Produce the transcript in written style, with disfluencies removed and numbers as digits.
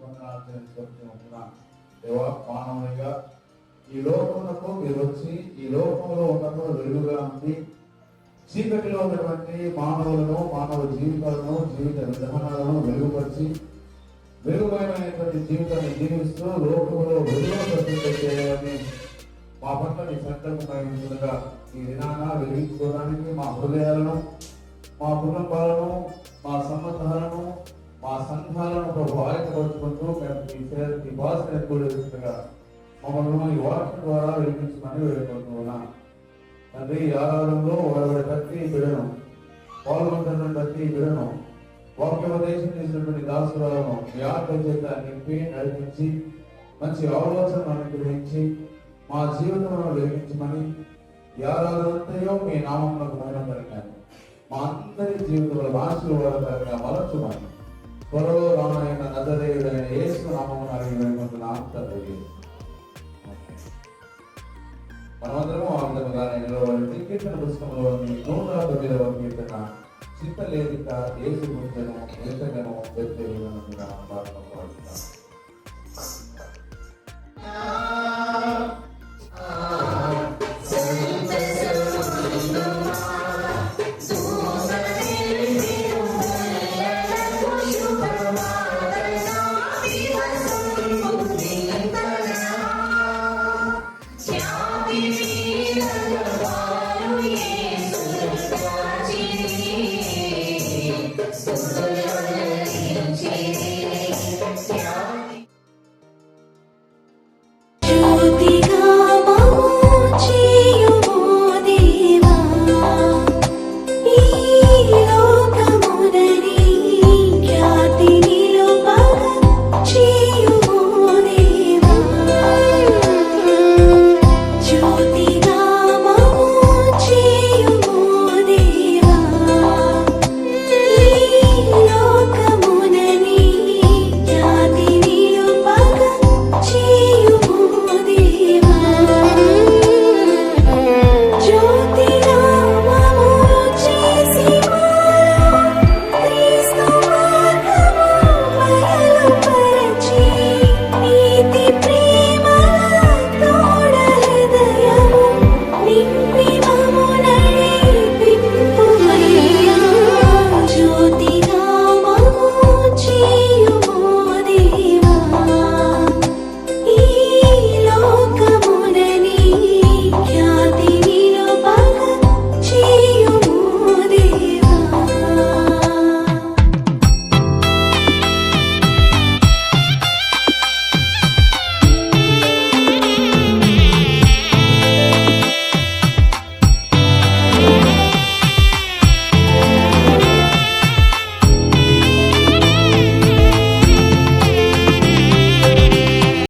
వందనాలు చెల్లించుకుంటున్నాను. దేవా, మానవునిగా ఈ లోకమునకు మీరు వచ్చి ఈ లోకంలో ఉన్నప్పుడు వెలుగుగా ఉంది. చీకటిలో ఉన్నటువంటి మానవులను, మానవ జీవితాలను, జీవిత విధానాలను వెలుగుపరిచి వెలుగుమైనటువంటి జీవితాన్ని జీవిస్తూ లోకములో వెలుగు ప్రతిష్ఠించేయాలని మా పట్ల మీ సంకల్పమైనగా ఈ దినాన వెలిగించుకోవడానికి మా హృదయాలను, మా కుటుంబాలను, మా సంబంధాలను, మా సంఘాలను ప్రభు ఆయకపరుచుకుంటూ మేము మీ భాషను కూడేట్టుగా మమ్మల్ని ఈ వాక్యం ద్వారా వెలిగించమని వేడుకుంటున్నాం. తండ్రి, ఈ ఆరాధనలో వారి ప్రతి బిడను పాల్గొంటున్న ప్రతి బిడను వాక్యోపదేశం చేసినటువంటి దాసులను మీ ఆత్మ చేత నింపి నడిపించి మంచి ఆలోచనను అనుగ్రహించి మా జీవితంలో వెలిగించమని ఈ ఆరాధనంతయో మీ నామమునకు మహిమకరంగాను మా అందరి జీవితంలో ఆశీర్వాదకరంగా మలచుమని త్వరలో రానైన నజరేయుడైన యేసు నామమున అడిగిన తండ్రి. మనమందరము ఆ విధముగా నిలబడి కీర్తన పుస్తకంలోని 109వ కీర్తన చిత్తలేదిక యేసు గురించను ఎంతగానో ప్రార్థన